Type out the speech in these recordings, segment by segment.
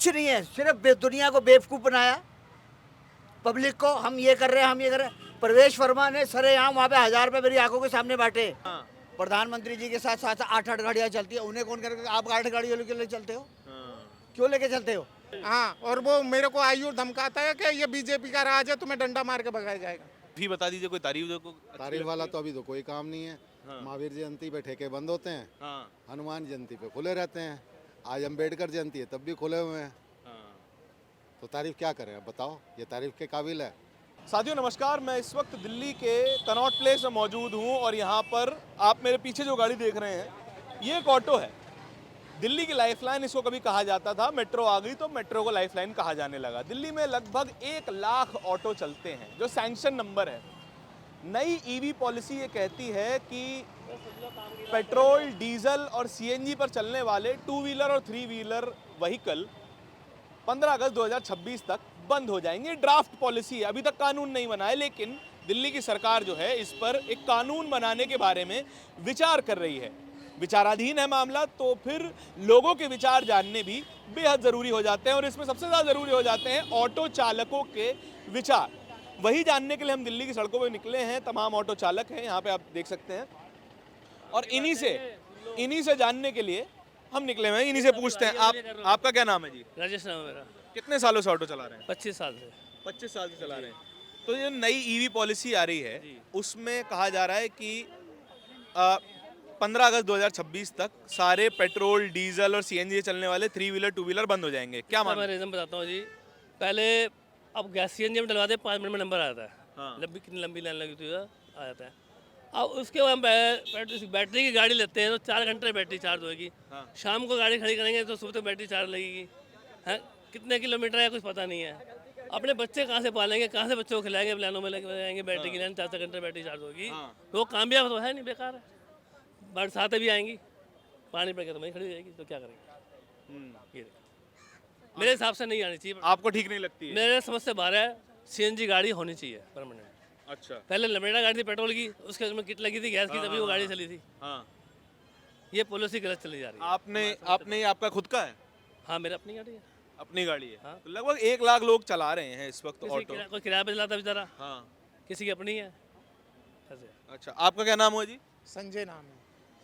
कुछ नहीं है, सिर्फ दुनिया को बेवकूफ़ बनाया, पब्लिक को। हम ये कर रहे हैं, हम ये कर रहे हैं। प्रवेश वर्मा ने सरेआम वहाँ पे 1000 रुपये मेरी आंखों के सामने बांटे। हाँ, प्रधानमंत्री जी के साथ साथ 8-8 गाड़ियाँ चलती है, उन्हें कौन कर, आप 8 गाड़ियों लेके ले चलते हो? हाँ। क्यों लेके चलते हो? हाँ, और वो मेरे को आयु धमकाता है कि ये बीजेपी का राज है, तुम्हें डंडा मार के भगाया जाएगा। भी बता दीजिए कोई तारीफ जो को अच्छी तारीफ लगती वाला है? तो अभी तो कोई काम नहीं है। हाँ। महावीर जयंती पे ठेके बंद होते हैं, हाँ, हनुमान जयंती पे खुले रहते हैं। आज अम्बेडकर जयंती है तब भी खुले हुए हैं, हाँ। तो तारीफ क्या करें? अब बताओ, ये तारीफ के काबिल है? साथियों नमस्कार, मैं इस वक्त दिल्ली के कनॉट प्लेस में मौजूद हूँ और यहाँ पर आप मेरे पीछे जो गाड़ी देख रहे हैं ये एक ऑटो है। दिल्ली की लाइफलाइन इसको कभी कहा जाता था, मेट्रो आ गई तो मेट्रो को लाइफलाइन कहा जाने लगा। दिल्ली में लगभग 1 लाख ऑटो चलते हैं जो सैंक्शन नंबर है। नई ईवी पॉलिसी ये कहती है कि पेट्रोल, डीजल और सीएनजी पर चलने वाले 2 व्हीलर और 3 व्हीलर व्हीकल 15 अगस्त 2026 तक बंद हो जाएंगे। ड्राफ्ट पॉलिसी है, अभी तक कानून नहीं बना है, लेकिन दिल्ली की सरकार जो है इस पर एक कानून बनाने के बारे में विचार कर रही है। विचाराधीन है मामला, तो फिर लोगों के विचार जानने भी बेहद ज़रूरी हो जाते हैं और इसमें सबसे ज़्यादा ज़रूरी हो जाते हैं ऑटो चालकों के विचार। वही जानने के लिए हम दिल्ली की सड़कों पर निकले हैं। तमाम ऑटो चालक हैं यहाँ पे, आप देख सकते हैं, और इन्हीं से जानने के लिए हम निकले हुए हैं, इन्हीं से पूछते हैं। आपका क्या नाम है जी? राजेश नाम है मेरा। कितने सालों से ऑटो चला रहे हैं? 25 साल से। 25 साल से चला रहे हैं। तो ये नई ईवी पॉलिसी आ रही है, उसमें कहा जा रहा है कि 15 अगस्त 2026 तक सारे पेट्रोल, डीजल और सीएनजी चलने वाले 3 व्हीलर 2 व्हीलर बंद हो जाएंगे। क्या मैं मानते हैं? रीज़न बताता हूँ जी। पहले अब गैस सीएनजी में डलवाते 5 मिनट में नंबर आता है। हाँ। कितनी लंबी लाइन लगी हुई है, आ जाता है। अब उसके बाद हम बैटरी की गाड़ी लेते हैं तो 4 घंटे में बैटरी चार्ज होगी। हाँ। शाम को गाड़ी खड़ी करेंगे तो सुबह तक बैटरी चार्ज लगेगी। हैं, कितने किलोमीटर है कुछ पता नहीं है। अपने बच्चे कहाँ से पालेंगे, कहाँ से बच्चों को खिलाएंगे, प्लानों में लगे जाएंगे, बैटरी की लाइन 4 घंटे बैटरी चार्ज होगी। हाँ। तो वो कामयाब तो है नहीं, बेकार है। बरसातें भी आएंगी, पानी पड़ के तो वहीं खड़ी हो जाएगी, तो क्या करेंगे? ये देखो। मेरे हिसाब से नहीं आनी चाहिए। आपको ठीक नहीं लगती है? मेरे समझ से बाहर है, सीएनजी गाड़ी होनी चाहिए परमानेंट। अच्छा। पहले लमेड़ा गाड़ी थी पेट्रोल की, उसके उसमें किट लगी थी गैस की, तभी वो गाड़ी चली थी। हाँ। ये पॉलिसी गलत चली जा रही है। आपने आपका खुद का है? हाँ, मेरा अपनी गाड़ी है। अपनी गाड़ी है? हाँ। तो लगभग 1 लाख लोग चला रहे हैं इस वक्त ऑटो। कोई किराए पे चलाता बेचारा, हाँ। किसी की अपनी है ऐसे। अच्छा, आपका क्या नाम हुआ जी? संजय नाम है।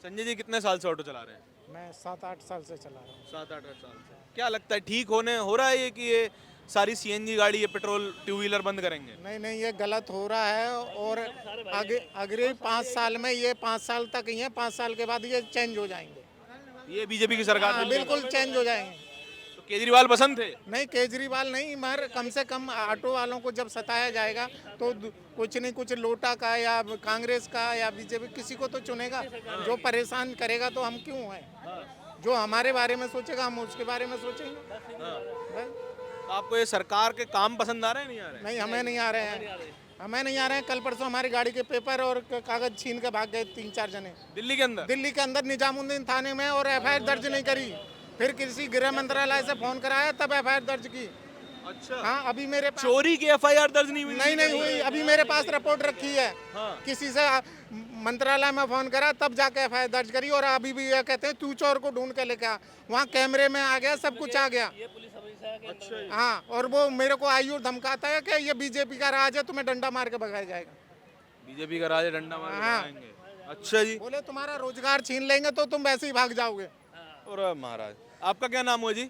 संजय जी कितने साल से ऑटो चला रहे हैं? मैं 7-8 साल से चला रहा हूँ। 7-8 साल से। क्या लगता है, ठीक हो रहा है ये कि ये सारी सीएनजी गाड़ी, ये पेट्रोल 2 व्हीलर बंद करेंगे? नहीं नहीं, ये गलत हो रहा है और अगले 5 साल में, ये 5 साल तक ही है, 5 साल के बाद ये चेंज हो जाएंगे। ये बीजेपी की सरकार हाँ, बिल्कुल चेंज हो जाएंगे। तो केजरीवाल पसंद थे? नहीं, केजरीवाल नहीं, मगर कम से कम ऑटो वालों को जब सताया जाएगा तो कुछ नहीं, कुछ लोटा का या कांग्रेस का या बीजेपी किसी को तो चुनेगा। जो परेशान करेगा तो हम क्यों हैं? जो हमारे बारे में सोचेगा हम उसके बारे में सोचेंगे। बस। तो आपको ये सरकार के काम पसंद आ रहे हैं, नहीं आ रहे हैं? नहीं, हमें नहीं आ रहे हैं, हमें नहीं आ रहे हैं। कल परसों हमारी गाड़ी के पेपर और कागज छीन के भाग गए 3-4 जने दिल्ली के अंदर? दिल्ली के अंदर निजामुद्दीन थाने में, और एफआईआर दर्ज नहीं करी। फिर किसी गृह मंत्रालय से फोन कराया तब एफआईआर दर्ज की। अच्छा। हाँ, अभी मेरे पास चोरी की एफआईआर दर्ज नहीं हुई? नहीं हुई, अभी मेरे पास रिपोर्ट रखी है। हाँ। किसी से मंत्रालय में फोन करा तब जाके एफआईआर दर्ज करी, और अभी भी ये कहते हैं तू चोर को ढूंढ के लेके आ। वहाँ कैमरे में आ गया, सब कुछ आ गया। अच्छा। हाँ, और वो मेरे को आयु धमकाता है कि ये बीजेपी का राज है, तुम्हें डंडा मार के भगाया जाएगा। बीजेपी का राज है, डंडा मार के हाँ। भगाएंगे? अच्छा जी। बोले तुम्हारा रोजगार छीन लेंगे तो तुम वैसे ही भाग जाओगे। और महाराज, आपका क्या नाम हुआ जी?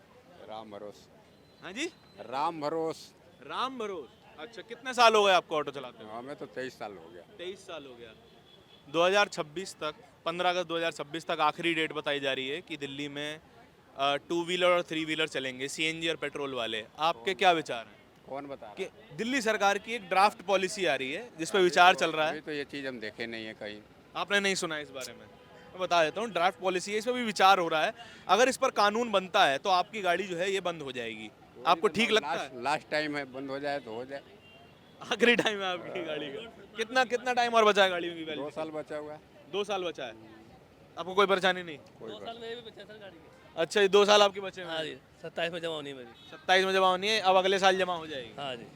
राम भरोस। हाँ जी? राम भरोस। राम भरोस। अच्छा, कितने साल हो गए आपको ऑटो चलाते हुए? हमें तो 23 साल हो गया। 23 साल हो गया। 2026 तक, 15 अगस्त 2026 तक आखिरी डेट बताई जा रही है कि दिल्ली में 2 व्हीलर और 3 व्हीलर चलेंगे, सीएनजी और पेट्रोल वाले। आपके क्या विचार हैं कौन बता रहा कि दिल्ली सरकार की एक ड्राफ्ट पॉलिसी आ रही है जिस पर विचार चल रहा है? अभी तो ये चीज़ हम देखे नहीं है कहीं। आपने नहीं सुना इस बारे में? मैं बता देता हूँ, ड्राफ्ट पॉलिसी है, इस पर भी विचार हो रहा है। अगर इस पर कानून बनता है तो आपकी गाड़ी जो है ये बंद हो जाएगी। आपको ठीक लगता है? लास्ट टाइम है, बंद हो जाए तो हो जाए। आखिरी टाइम है आपकी गाड़ी का? कितना टाइम और बचा है गाड़ी की? 2 साल बचा हुआ है। 2 साल बचा है। आपको कोई परेशानी नहीं? 2 साल मेरे भी बचे सर गाड़ी के। अच्छा, ये 2 साल आपके बचे हुए हाँ हैं? जी, 27 में जमा होनी है मेरी। 27 में जमा होनी है, अब अगले साल जमा हो जाएगी। हाँ जी।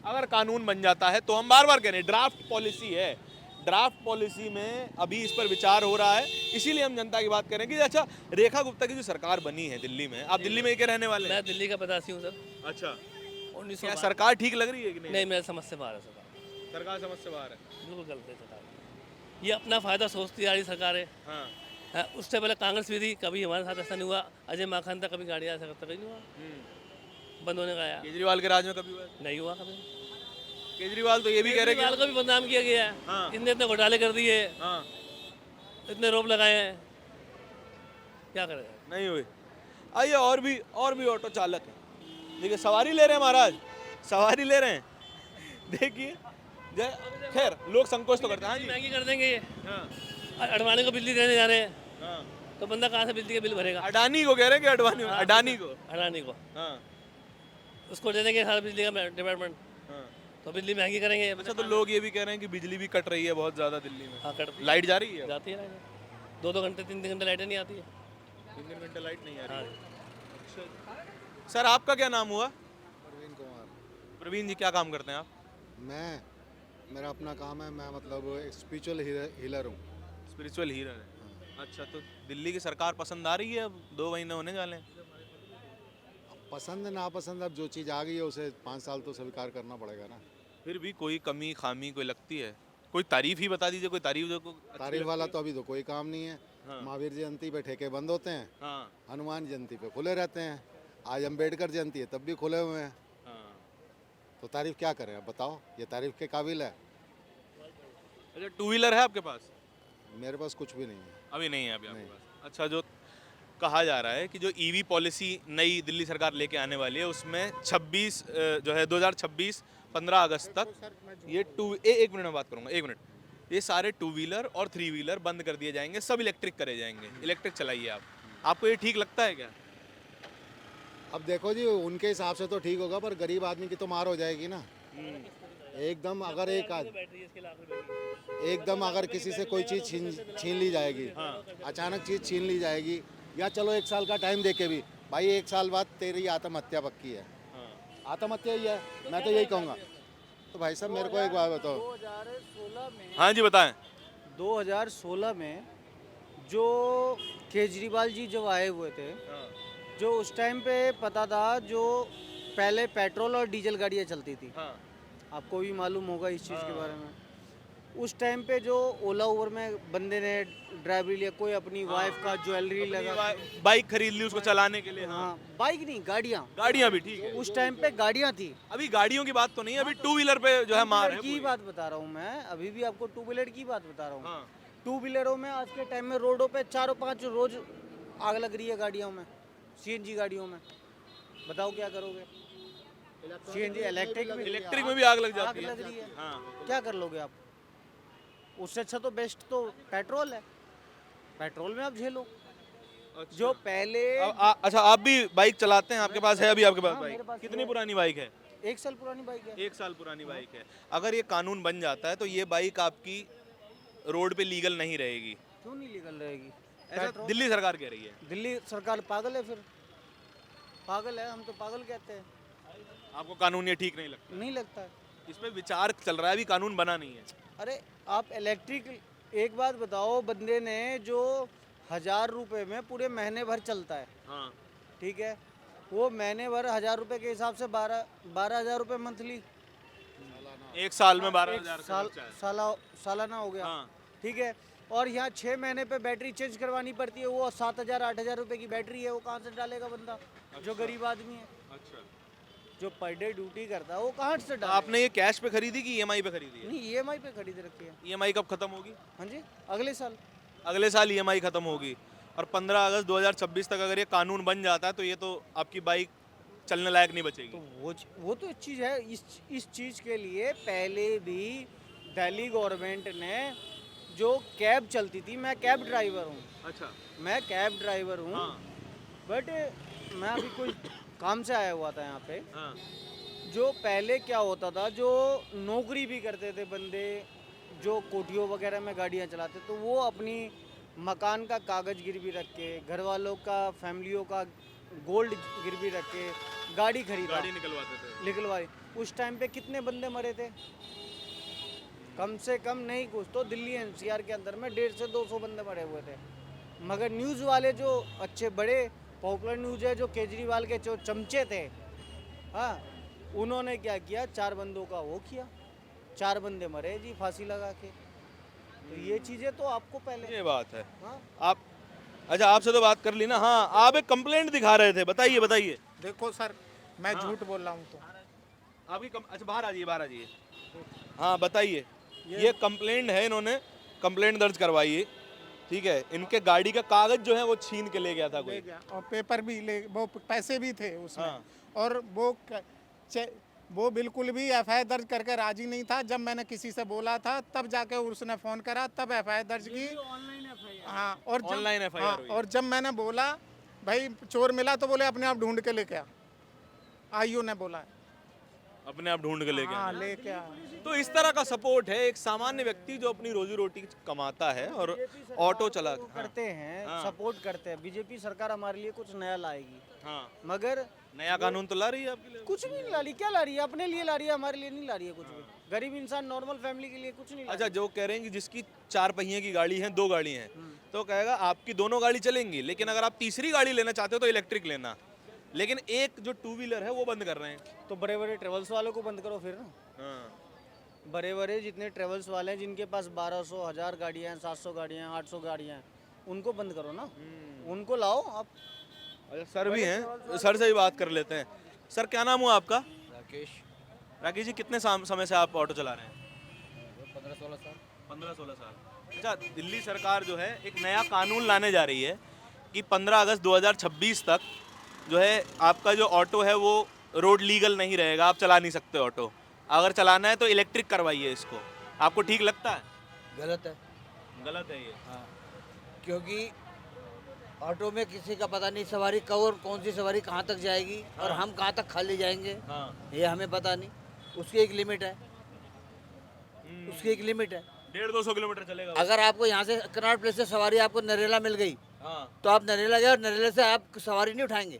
अगर कानून बन जाता है तो हम बार बार कह रहे हैं ड्राफ्ट पॉलिसी है, ड्राफ्ट पॉलिसी में अभी इस पर विचार हो रहा है, इसीलिए हम जनता की बात करेंगे। अच्छा, रेखा गुप्ता की जो सरकार बनी है दिल्ली में, आप दिल्ली में के रहने वाले हैं? मैं दिल्ली का प्रत्याशी हूँ सर। अच्छा, 1900 क्या सरकार ठीक लग रही है कि नहीं? नहीं, मेरे समझ से बाहर है सरकार, सरकार समझ से बाहर है। बिल्कुल गलत है सरकार। ये अपना फ़ायदा सोचती आ रही सरकार है। हाँ। हाँ, उससे पहले कांग्रेस भी थी, कभी हमारे साथ ऐसा नहीं हुआ। अजय माखन था, कभी गाड़ियाँ ऐसा करता कहीं नहीं हुआ, बंद होने का आया केजरीवाल के राज में कभी हुआ? नहीं हुआ कभी। केजरीवाल तो ये भी कह रहे केजरीवाल कि को भी बदनाम किया गया है। हाँ। इतने इतने घोटाले कर दिए, हाँ, इतने रोप लगाए हैं, क्या करेगा। नहीं हुई। आइए, और भी ऑटो चालक हैं। देखिए, सवारी ले रहे हैं महाराज, सवारी ले रहे हैं। देखिए, खैर लोग संकोच तो करते हैं। हाँ जी। महंगी कर देंगे ये। हाँ, अडवाणी को बिजली देने जा रहे हैं, हाँ। तो बंदा कहाँ से बिजली का बिल भरेगा। अडानी को कह रहे हैं कि अडवाणी, हाँ, अडानी को। अडानी को हाँ, उसको दे देंगे सारा बिजली का डिपार्टमेंट, हाँ। तो बिजली महंगी करेंगे। अच्छा, तो लोग ये भी कह रहे हैं कि बिजली भी कट रही है बहुत ज्यादा दिल्ली में। हाँ, कटती लाइट जा रही है? जाती है लाइट, 2-2 घंटे 3-3 घंटे लाइटें नहीं आती है। 3 घंटे लाइट नहीं आ रही हाँ। है। अच्छा। सर, आपका क्या नाम हुआ? प्रवीण कुमार। प्रवीण जी, क्या काम करते हैं आप? मेरा अपना काम है, मैं मतलब एक स्पिरिचुअल हीलर हूँ। स्पिरिचुअल हीलर है। अच्छा, तो दिल्ली की सरकार पसंद आ रही है? अब 2 महीने होने वाले हैं। पसंद नापसंद, अब जो चीज़ आ गई है उसे 5 साल तो स्वीकार करना पड़ेगा ना। फिर भी कोई कमी खामी कोई लगती है? कोई तारीफ ही बता दीजिए, कोई तारीफ जो को अच्छी तारीफ लगती वाला है। तो अभी तो कोई काम नहीं है। हाँ। महावीर जयंती पे ठेके बंद होते हैं, हाँ, हनुमान जयंती पे खुले रहते हैं। आज अम्बेडकर जयंती है तब भी खुले हुए हैं। हाँ। तो तारीफ क्या करें, अब बताओ, ये तारीफ के काबिल है? अच्छा, 2 व्हीलर है आपके पास? मेरे पास कुछ भी नहीं है। अभी नहीं है अभी आपके नहीं। पास। अच्छा, जो कहा जा रहा है कि जो ईवी पॉलिसी नई दिल्ली सरकार लेके आने वाली है, उसमें 26 जो है 2026 15 अगस्त तक ये एक मिनट में बात करूंगा, 1 मिनट। ये सारे 2 व्हीलर और 3 व्हीलर बंद कर दिए जाएंगे, सब इलेक्ट्रिक करे जाएंगे। इलेक्ट्रिक चलाइए आप। आपको ये ठीक लगता है क्या? अब देखो जी, उनके हिसाब से तो ठीक होगा, पर गरीब आदमी की तो मार हो जाएगी ना। एकदम अगर एकदम अगर किसी से कोई चीज़ छीन ली जाएगी, अचानक चीज़ छीन ली जाएगी, या चलो 1 साल का टाइम देके भी, भाई 1 साल बाद तेरी आत्महत्या पक्की है। आत्महत्या ही है, मैं तो यही कहूँगा। तो भाई साहब, मेरे को एक बात बताओ। 2016 में हाँ जी, बताएं। 2016 में जो केजरीवाल जी जब आए हुए थे, जो उस टाइम पे पता था, जो पहले पेट्रोल और डीजल गाड़ियाँ चलती थी, हाँ। आपको भी मालूम होगा इस चीज़ के बारे में। उस टाइम पे जो ओला उबर में बंदे ने ड्राइवरी लिया, कोई अपनी वाइफ का ज्वेलरी लगा, बाइक खरीद ली उसको चलाने के लिए। हाँ, हाँ, बाइक नहीं, गाड़ियाँ। गाड़ियाँ भी ठीक है। उस टाइम पे गाड़ियाँ थी। अभी गाड़ियों की बात तो नहीं है, अभी 2 व्हीलर पे जो है मार है की पूरी। बात बता रहा हूँ मैं, अभी भी आपको 2 व्हीलर की बात बता रहा हूँ। हाँ। 2 व्हीलरों में आज के टाइम में रोडों पे 4-5 रोज आग लग रही है गाड़ियों में, सीएनजी गाड़ियों में। बताओ क्या करोगे? सीएनजी इलेक्ट्रिक में भी आग लग जाती है। लग रही है। हाँ। क्या कर लोगे आप? उससे अच्छा तो बेस्ट तो पेट्रोल है। पेट्रोल में आप झेलो। अच्छा। जो पहले अच्छा, आप भी बाइक चलाते हैं? आपके पास है अभी आपके पास हाँ, मेरे बाइक? पास कितनी है। पुरानी बाइक है? 1 साल पुरानी बाइक है। 1 साल पुरानी बाइक है। अगर ये कानून बन जाता है तो ये बाइक आपकी रोड पे लीगल नहीं रहेगी, क्यों नहीं लीगल रहेगी? ऐसा दिल्ली सरकार कह रही है। दिल्ली सरकार पागल है, फिर पागल है, हम तो पागल कहते हैं। आपको कानून ये ठीक नहीं लगता? नहीं लगता है। इस पे विचार चल रहा है, अभी कानून बना नहीं है। अरे आप इलेक्ट्रिक, एक बात बताओ, बंदे ने जो 1000 रुपये में पूरे महीने भर चलता है, हाँ। ठीक है, वो महीने भर 1000 रुपये के हिसाब से 12,000 रुपये मंथली, 1 साल में एक 12,000 साल सालाना हो गया। हाँ। ठीक है, और यहाँ 6 महीने पे बैटरी चेंज करवानी पड़ती है, वो 7,000-8,000 रुपये की बैटरी है, वो कहाँ से डालेगा बंदा? जो गरीब आदमी है, अच्छा, जो पर डे ड्यूटी करता है, वो कहाँ से तो डालेगा? आपने ये कैश पे खरीदी कि ईएमआई पे खरीदी है? नहीं, EMI पे खरीद रखी है। ईएमआई कब खत्म होगी? हाँ जी, अगले साल। अगले साल ईएमआई खत्म होगी। और 15 अगस्त 2026 तक अगर ये कानून बन जाता है तो ये तो आपकी बाइक चलने लायक नहीं बचेगी। तो वो तो एक चीज़ है। इस चीज़ के लिए पहले भी दिल्ली गवर्नमेंट ने, जो कैब चलती थी, मैं कैब ड्राइवर हूँ, अच्छा। मैं कैब ड्राइवर हूँ, हाँ। बट मैं अभी कोई काम से आया हुआ था यहाँ पे। हाँ। जो पहले क्या होता था, जो नौकरी भी करते थे बंदे, जो कोठियों वगैरह में गाड़ियाँ चलाते, तो वो अपनी मकान का कागज़ गिरवी रख के, घर वालों का, फैमिलियों का गोल्ड गिरवी रख के गाड़ी खरीदा, गाड़ी निकलवाते थे। निकलवाई। उस टाइम पे कितने बंदे मरे थे? कम से कम नहीं कुछ तो दिल्ली एनसीआर के अंदर में 150 से 200 बंदे मरे हुए थे। मगर न्यूज़ वाले जो अच्छे बड़े पॉपुलर न्यूज़ है, जो केजरीवाल के जो चमचे थे, हाँ, उन्होंने क्या किया, 4 बंदों का वो किया, 4 बंदे मरे जी फांसी लगा के। तो ये चीज़ें तो आपको पहले, ये बात है। हाँ, आप अच्छा, आपसे तो बात कर ली ना। हाँ, आप एक कंप्लेंट दिखा रहे थे, बताइए बताइए। देखो सर, मैं झूठ बोल रहा हूँ तो आपकी अच्छा, बाहर आ जाइए, बाहर आ जाइए। हाँ बताइए। ये कंप्लेंट है, इन्होंने कंप्लेंट दर्ज करवाई है, ठीक है। इनके गाड़ी का कागज जो है वो छीन के ले गया था कोई। ले गया और पेपर भी ले, वो पैसे भी थे उसमें। हाँ। और वो बिल्कुल भी एफआईआर दर्ज करके राजी नहीं था। जब मैंने किसी से बोला था तब जाके उसने फ़ोन करा, तब एफआईआर दर्ज की। हाँ, और ऑनलाइन एफआईआर हाँ, हुई। और जब मैंने बोला भाई चोर मिला तो बोले अपने आप ढूंढ के लेके आ, आईओ ने बोला है। अपने आप ढूंढ के ले गया। हाँ, लेके आ। तो इस तरह का सपोर्ट है एक सामान्य व्यक्ति जो अपनी रोजी रोटी कमाता है और ऑटो चला करते हैं, हाँ। सपोर्ट करते हैं। बीजेपी सरकार हमारे लिए कुछ नया लाएगी, हाँ, मगर नया कानून तो ला रही है आपके लिए। कुछ भी नहीं ला रही। क्या ला रही है? अपने लिए ला रही है, हमारे लिए नहीं ला रही है कुछ भी। गरीब इंसान, नॉर्मल फैमिली के लिए कुछ नहीं ला अच्छा, जो कह रहे हैं कि जिसकी 4 पहिए की गाड़ी है, 2 गाड़ी हैं, तो कहेगा आपकी दोनों गाड़ी चलेंगी, लेकिन अगर आप तीसरी गाड़ी लेना चाहते हो तो इलेक्ट्रिक लेना। लेकिन एक जो 2 व्हीलर है वो बंद कर रहे हैं। तो बड़े बड़े ट्रेवल्स वालों को बंद करो फिर ना। हाँ। बड़े बड़े जितने ट्रेवल्स वाले हैं, जिनके पास 1200 1000 गाड़ियाँ हैं, 700 गाड़ियाँ हैं, 800 गाड़ियाँ हैं, उनको बंद करो ना। उनको लाओ आप। अच्छा, सर भी हैं, सर से भी बात कर लेते हैं। सर, क्या नाम हुआ आपका? राकेश जी, कितने समय से आप ऑटो चला रहे हैं? 15-16 साल। 15-16 साल। अच्छा, दिल्ली सरकार जो है एक नया कानून लाने जा रही है कि 15 अगस्त 2026 तक जो है आपका जो ऑटो है वो रोड लीगल नहीं रहेगा, आप चला नहीं सकते ऑटो। अगर चलाना है तो इलेक्ट्रिक करवाइए इसको। आपको ठीक लगता है? गलत है। गलत है ये। हाँ, क्योंकि ऑटो में किसी का पता नहीं सवारी कब और कौन सी सवारी कहाँ तक जाएगी और हम कहाँ तक खाली जाएंगे, हाँ। ये हमें पता नहीं। उसकी एक लिमिट है, उसकी एक लिमिट है। 150-200 किलोमीटर चलेगा। अगर आपको यहाँ से कनॉट प्लेस से सवारी आपको नरेला मिल गई, हाँ। तो आप नरेला गए और नरेला से आप सवारी नहीं उठाएंगे,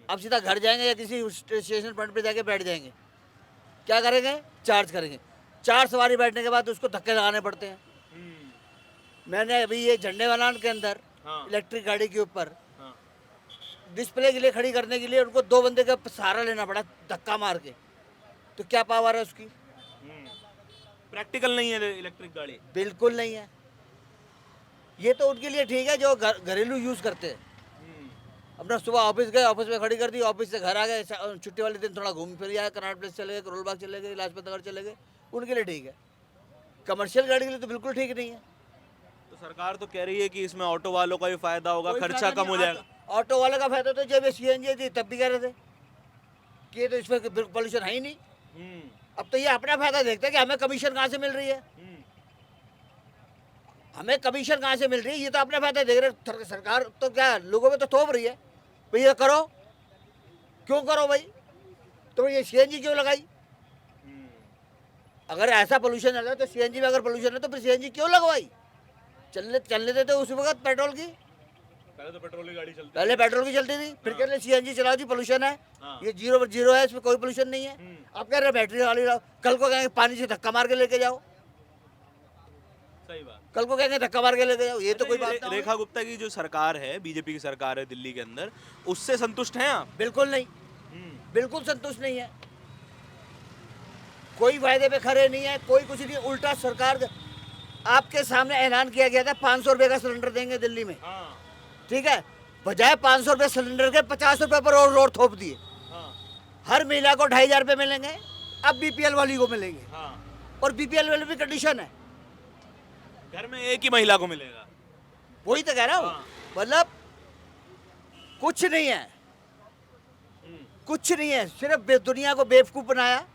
आप सीधा घर जाएंगे या किसी स्टेशन पॉइंट पे जाके बैठ जाएंगे। क्या करेंगे? चार्ज करेंगे। 4 सवारी बैठने के बाद उसको धक्के लगाने पड़ते हैं। मैंने अभी ये झंडे वालान के अंदर हाँ। इलेक्ट्रिक गाड़ी के ऊपर हाँ। डिस्प्ले के लिए खड़ी करने के लिए उनको 2 बंदे का सहारा लेना पड़ा धक्का मार के। तो क्या पावर है उसकी? प्रैक्टिकल नहीं है इलेक्ट्रिक गाड़ी। बिल्कुल नहीं है। ये तो उनके लिए ठीक है जो घरेलू यूज़ करते हैं। अपना सुबह ऑफिस गए, ऑफिस में खड़ी कर दी, ऑफिस से घर आ गए, छुट्टी वाले दिन थोड़ा घूम फिर आए, कनॉट प्लेस चले गए, करोल बाग चले गए, लाजपत नगर चले गए, उनके लिए ठीक है। कमर्शियल गाड़ी के लिए तो बिल्कुल ठीक नहीं है। तो सरकार तो कह रही है कि इसमें ऑटो वालों का भी फायदा होगा, कोई खर्चा फायदा कम हो नहीं। जाएगा। ऑटो वाले का फायदा तो जब ये सीएनजी थी तब भी कह रहे थे कि ये तो इसमें पॉल्यूशन है ही नहीं। अब तो ये अपना फायदा देखते हैं कि हमें कमीशन कहाँ से मिल रही है, हमें कमीशन कहाँ से मिल रही है, ये तो अपना फायदा देख रहे। सरकार तो क्या लोगों में तो थोप रही है भाई ये करो। क्यों करो भाई? तो ये सीएनजी क्यों लगाई? अगर ऐसा पोल्यूशन है तो सीएनजी में अगर पोल्यूशन है तो फिर सीएनजी क्यों लगवाई? चलने देते उस वक्त पेट्रोल की। पहले तो पेट्रोल की गाड़ी चलती पहले पेट्रोल की चलती थी, फिर कह रहे सीएनजी चलाओ जी पोल्यूशन है। हाँ। ये जीरो है, इसमें कोई पोल्यूशन नहीं है। अब कह रहे बैटरी वाली लाओ, कल को कहेंगे पानी से धक्का मार के लेके जाओ, सही बात। कल को कहेंगे धक्का मार के लेके जाओ। ये तो कोई बात अच्छा, नहीं। रेखा गुप्ता की जो सरकार है, बीजेपी की सरकार है दिल्ली के अंदर, उससे संतुष्ट हैं आप? बिल्कुल नहीं, बिल्कुल संतुष्ट नहीं है। कोई वायदे पे खड़े नहीं है, कोई कुछ नहीं। उल्टा सरकार आपके सामने ऐलान किया गया था 500 रुपये का सिलेंडर देंगे दिल्ली में, ठीक है। बजाय 500 रुपये सिलेंडर के 50 रुपये पर और थोप दिए। हर महिला को 2500 रुपये मिलेंगे, अब बीपीएल वाली को मिलेंगे। और बीपीएल वाली भी कंडीशन है, घर में एक ही महिला को मिलेगा। वही तो कह रहा हूँ। मतलब कुछ नहीं है, कुछ नहीं है। सिर्फ दुनिया को बेवकूफ़ बनाया,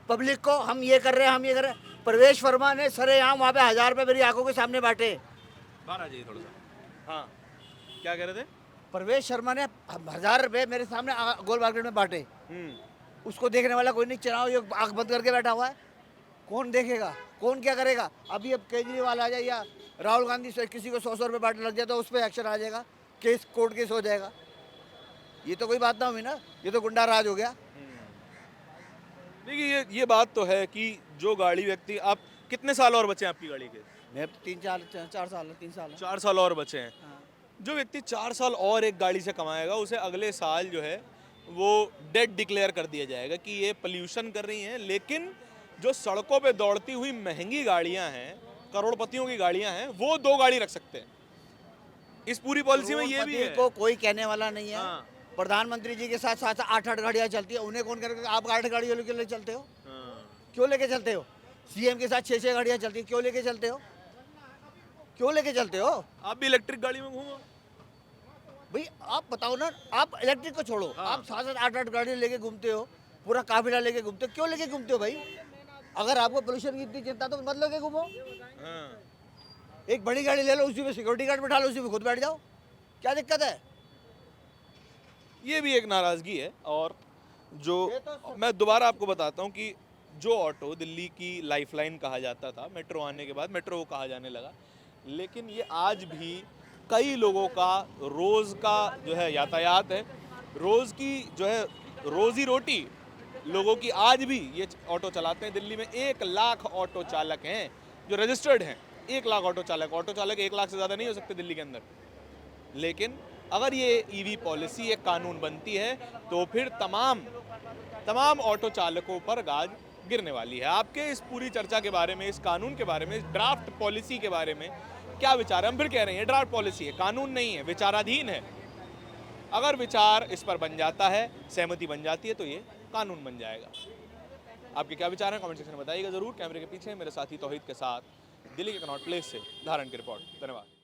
पब्लिक को हम ये कर रहे हैं, हम ये कर रहे हैं। प्रवेश वर्मा ने सरेआम वहाँ पे 1000 रुपये मेरी आंखों के सामने बांटे। बाहर आ जाइए थोड़ा सा। हाँ, क्या कह रहे थे? प्रवेश शर्मा ने 1000 रुपये मेरे सामने गोल मार्केट में बांटे। उसको देखने वाला कोई नहीं। चुनाव ये आंख बंद करके बैठा हुआ है, कौन देखेगा, कौन क्या करेगा? अभी अब केजरीवाल आ जाए या राहुल गांधी से किसी को 100 रुपये बांटने लग जाए तो उस पर एक्शन आ जाएगा, केस कोर्ट केस हो जाएगा। ये तो कोई बात ना हुई ना, ये तो गुंडा राज हो गया। देखिए ये बात तो है कि जो गाड़ी व्यक्ति, आप कितने साल और बचे हैं आपकी गाड़ी के? मैं 3 4 साल 3 साल 4 साल और बचे हैं। जो व्यक्ति 4 साल और एक गाड़ी से कमाएगा उसे अगले साल जो है वो डेड डिक्लेयर कर दिया जाएगा कि ये पोल्यूशन कर रही हैं। लेकिन जो सड़कों पे दौड़ती हुई महंगी गाड़ियां हैं, करोड़पतियों की गाड़ियां हैं, वो 2 गाड़ी रख सकते हैं। इस पूरी पॉलिसी में ये भी है। को कोई कहने वाला नहीं है। हाँ। प्रधानमंत्री जी के साथ साथ 8 गाड़ियां चलती है, उन्हें कौन करेगा? आप 8 गाड़ियों लेके ले चलते हो, क्यों लेके चलते हो? सीएम के साथ 6 गाड़ियां चलती है, क्यों लेके चलते हो? क्यों लेके चलते हो? आप भी इलेक्ट्रिक गाड़ी में घूमो। भाई आप बताओ ना, आप इलेक्ट्रिक को छोड़ो, आप 7-8 गाड़ियां लेके घूमते हो, पूरा काफिला लेके घूमते हो, क्यों लेके घूमते हो भाई? अगर आपको पोल्यूशन की इतनी चिंता तो मत लेके घूमो। एक बड़ी गाड़ी ले लो, उसी में सिक्योरिटी गार्ड बैठा लो, उसी में खुद बैठ जाओ, क्या दिक्कत है? ये भी एक नाराजगी है। और जो मैं दोबारा आपको बताता हूँ कि जो ऑटो दिल्ली की लाइफलाइन कहा जाता था, मेट्रो आने के बाद मेट्रो को कहा जाने लगा, लेकिन ये आज भी कई लोगों का रोज़ का जो है यातायात है, रोज़ की जो है रोज़ी रोटी लोगों की आज भी ये ऑटो चलाते हैं। दिल्ली में 1 लाख ऑटो चालक हैं जो रजिस्टर्ड हैं। 1 लाख ऑटो चालक 1 लाख से ज़्यादा नहीं हो सकते दिल्ली के अंदर। लेकिन अगर ये ईवी पॉलिसी एक कानून बनती है तो फिर तमाम ऑटो चालकों पर गाज गिरने वाली है। आपके इस पूरी चर्चा के बारे में, इस कानून के बारे में, इस ड्राफ्ट पॉलिसी के बारे में क्या विचार है? हम फिर कह रहे हैं ड्राफ्ट पॉलिसी है, कानून नहीं है, विचाराधीन है। अगर विचार इस पर बन जाता है, सहमति बन जाती है, तो ये कानून बन जाएगा। आपके क्या विचार हैं कमेंट सेक्शन में बताइएगा जरूर। कैमरे के पीछे मेरे साथी तौहीद के साथ दिल्ली के कनॉट प्लेस से धारण की रिपोर्ट। धन्यवाद।